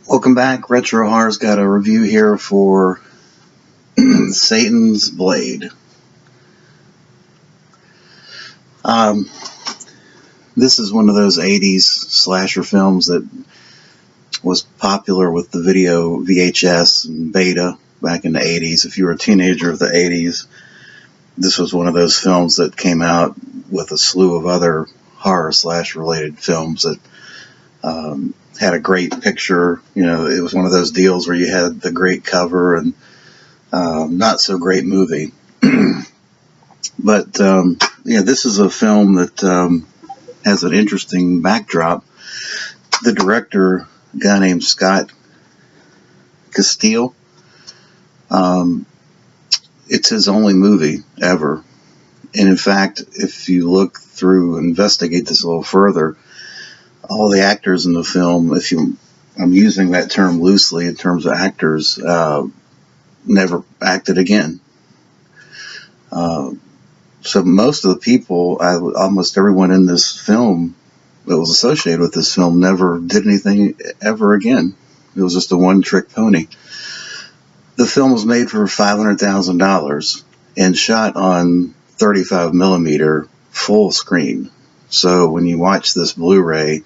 Welcome back. Retro Horror's got a review here for Satan's Blade. This is one of those 80s slasher films that was popular with the video VHS and Beta back in the 80s. If you were a teenager of the 80s, this was one of those films that came out with a slew of other horror slash related films that had a great picture. You know, it was one of those deals where you had the great cover and not so great movie. But this is a film that has an interesting backdrop. The director, a guy named Scott Castile, it's his only movie ever. And in fact, if you look through, investigate this a little further, all the actors in the film, I'm using that term loosely in terms of actors, never acted again. So most of the people, almost everyone in this film that was associated with this film never did anything ever again. It was just a one-trick pony. The film was made for $500,000 and shot on 35 millimeter full screen. So when you watch this Blu-ray,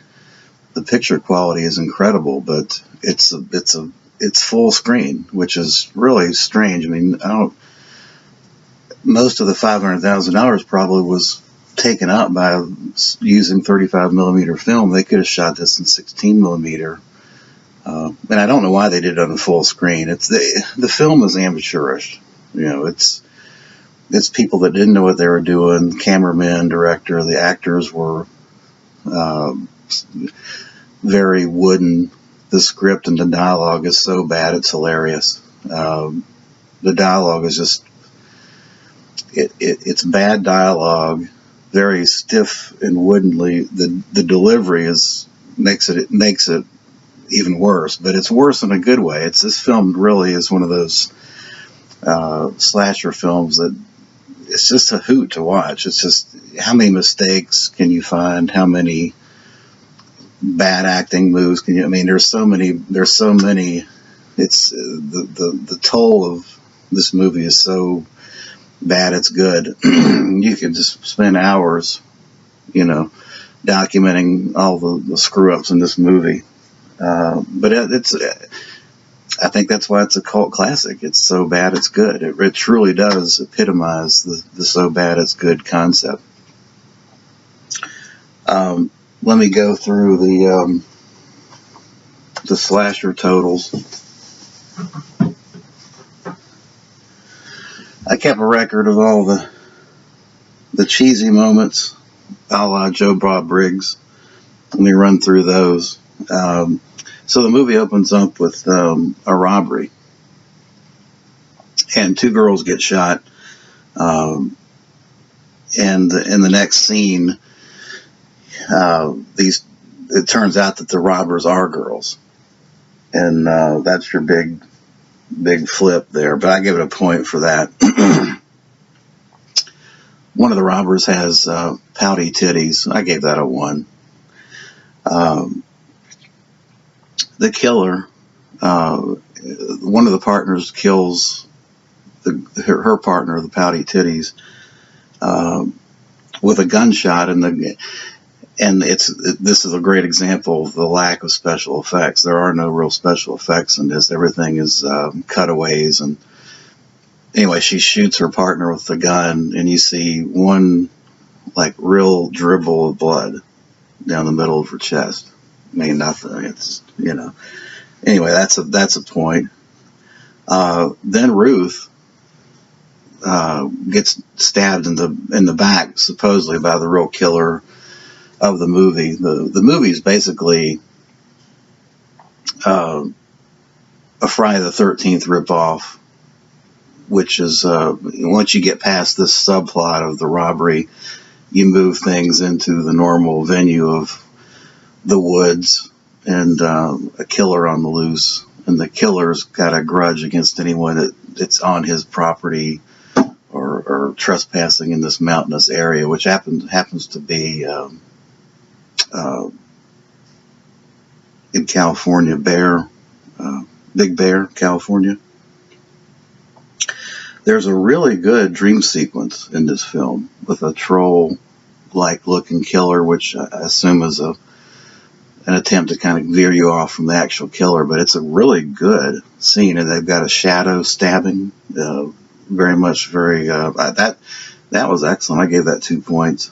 the picture quality is incredible, but it's full screen, which is really strange. I mean, most of the $500,000 probably was taken up by using 35 millimeter film. They could have shot this in 16 millimeter. And I don't know why they did it on a full screen. The film is amateurish. You know, it's people that didn't know what they were doing. Cameraman, director, the actors were very wooden. The script and the dialogue is so bad it's hilarious. The dialogue is just it's bad dialogue, very stiff and woodenly. The delivery makes it even worse, but it's worse in a good way. This film really is one of those slasher films that it's just a hoot to watch. It's just, how many mistakes can you find? How many bad acting moves can you? I mean, there's so many. It's the toll of this movie is so bad it's good. You could just spend hours, documenting all the screw ups in this movie. But I think that's why it's a cult classic. It's so bad it's good. It truly does epitomize the so bad it's good concept. Let me go through the slasher totals. I kept a record of all the cheesy moments, a la Joe Bob Briggs. Let me run through those. So the movie opens up with a robbery, and two girls get shot. And in the next scene, it turns out that the robbers are girls, and that's your big flip there. But I give it a point for that. One of the robbers has pouty titties. I gave that a 1. The killer, one of the partners kills her partner, the pouty titties, with a gunshot, and this is a great example of the lack of special effects. There are no real special effects in this. Everything is cutaways. And anyway, she shoots her partner with the gun, and you see one real dribble of blood down the middle of her chest. I mean, nothing. It's, Anyway, that's a point. Then Ruth gets stabbed in the back, supposedly by the real killer of the movie. The movie is basically a Friday the 13th ripoff, which is once you get past this subplot of the robbery, you move things into the normal venue of the woods and a killer on the loose, and the killer's got a grudge against anyone that's on his property or trespassing in this mountainous area, which happens to be in California, Bear Big Bear, California. There's a really good dream sequence in this film with a troll-like looking killer, which I assume is an attempt to kind of veer you off from the actual killer, but it's a really good scene, and they've got a shadow stabbing, that was excellent. I gave that 2 points.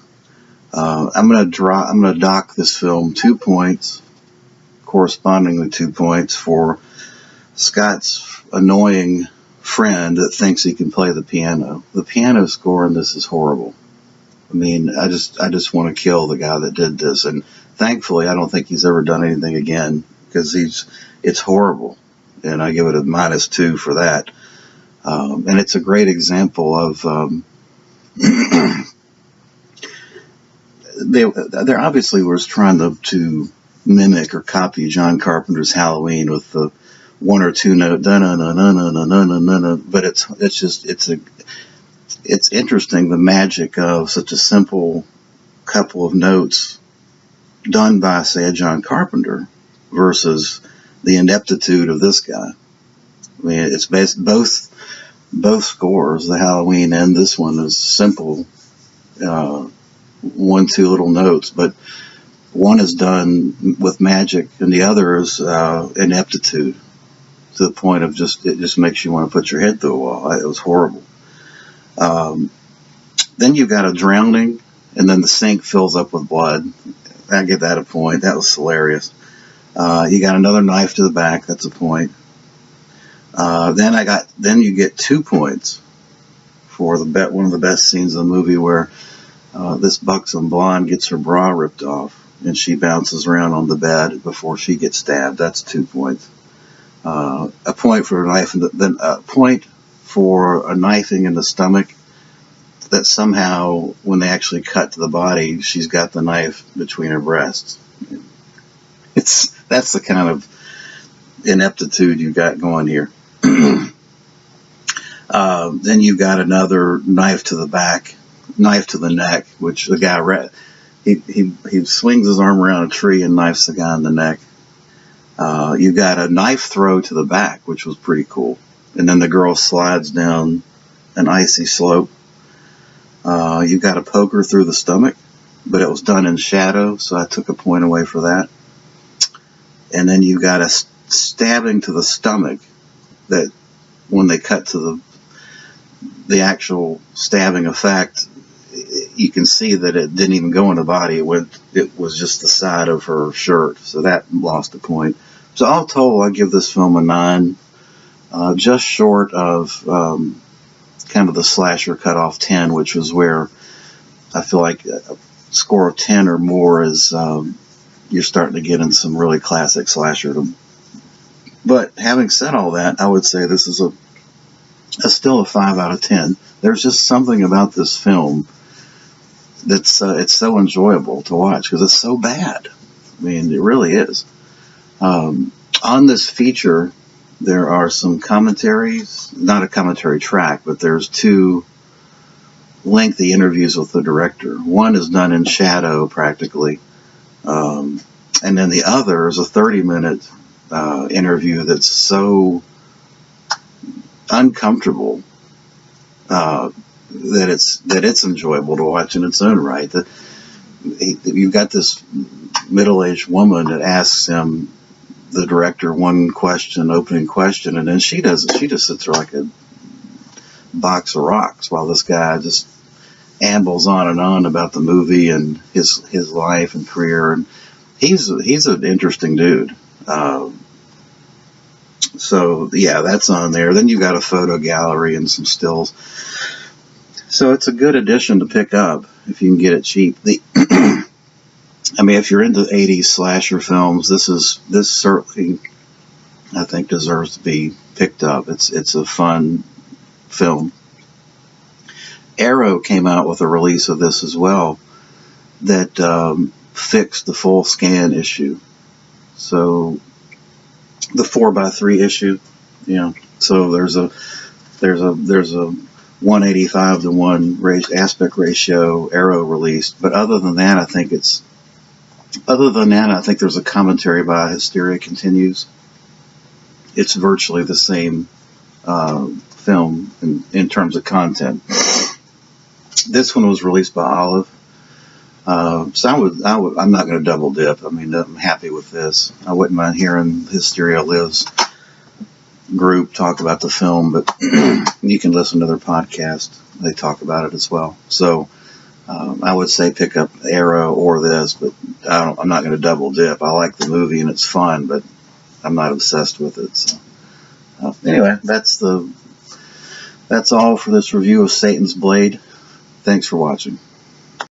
I'm gonna dock this film 2 points, correspondingly 2 points for Scott's annoying friend that thinks he can play the piano. The piano score in this is horrible. I mean, I just want to kill the guy that did this, and thankfully I don't think he's ever done anything again, because it's horrible, and I give it a -2 for that. And it's a great example of they obviously was trying to mimic or copy John Carpenter's Halloween with the 1 or 2 note, but it's interesting, the magic of such a simple couple of notes done by, say, a John Carpenter versus the ineptitude of this guy. I mean, it's both scores, the Halloween and this one, is simple, 1, 2 little notes, but one is done with magic and the other is ineptitude, to the point of it just makes you want to put your head through a wall. It was horrible. Then you've got a drowning, and then the sink fills up with blood. I give that a point. That was hilarious. You got another knife to the back. That's a point. Then you get 2 points for one of the best scenes in the movie, where this buxom blonde gets her bra ripped off and she bounces around on the bed before she gets stabbed. That's 2 points. A point for a knife, then a point for a knifing in the stomach, that somehow when they actually cut to the body, she's got the knife between her breasts. That's the kind of ineptitude you've got going here. Then you've got another knife to the back, knife to the neck, which the guy, he swings his arm around a tree and knifes the guy in the neck. You got a knife throw to the back, which was pretty cool. And then the girl slides down an icy slope. You got a poker through the stomach, but it was done in shadow, so I took a point away for that. And then you got a stabbing to the stomach, that when they cut to the actual stabbing effect, you can see that it didn't even go in the body. It was just the side of her shirt, so that lost a point. So all told, I give this film a 9, just short of kind of the slasher cutoff 10, which was where I feel like a score of 10 or more is you're starting to get in some really classic slasherdom. But having said all that, I would say this is still a 5 out of 10. There's just something about this film that's it's so enjoyable to watch, because it's so bad. I mean, it really is. On this feature, there are some commentaries, not a commentary track, but there's 2 lengthy interviews with the director. One is done in shadow, practically, and then the other is a 30-minute interview that's so uncomfortable that it's enjoyable to watch in its own right. You've got this middle-aged woman that asks him, the director, one opening question, and then she just sits there like a box of rocks while this guy just ambles on and on about the movie and his life and career, and he's an interesting dude. So yeah, that's on there. Then you got a photo gallery and some stills. So it's a good addition to pick up if you can get it cheap. I mean, if you're into 80s slasher films, this certainly, I think, deserves to be picked up. It's a fun film. Arrow came out with a release of this as well that fixed the full scan issue. So the 4x3 issue, so there's a 185 to 1 aspect ratio Arrow released. But other than that, I think there's a commentary by Hysteria Continues. it's virtually the same film in terms of content. This one was released by Olive. So I'm not going to double dip. I mean, I'm happy with this. I wouldn't mind hearing Hysteria Lives group talk about the film, but you can listen to their podcast. They talk about it as well. So I would say pick up Arrow or this, but I'm not going to double dip. I like the movie and it's fun, but I'm not obsessed with it. So anyway, that's all for this review of Satan's Blade. Thanks for watching.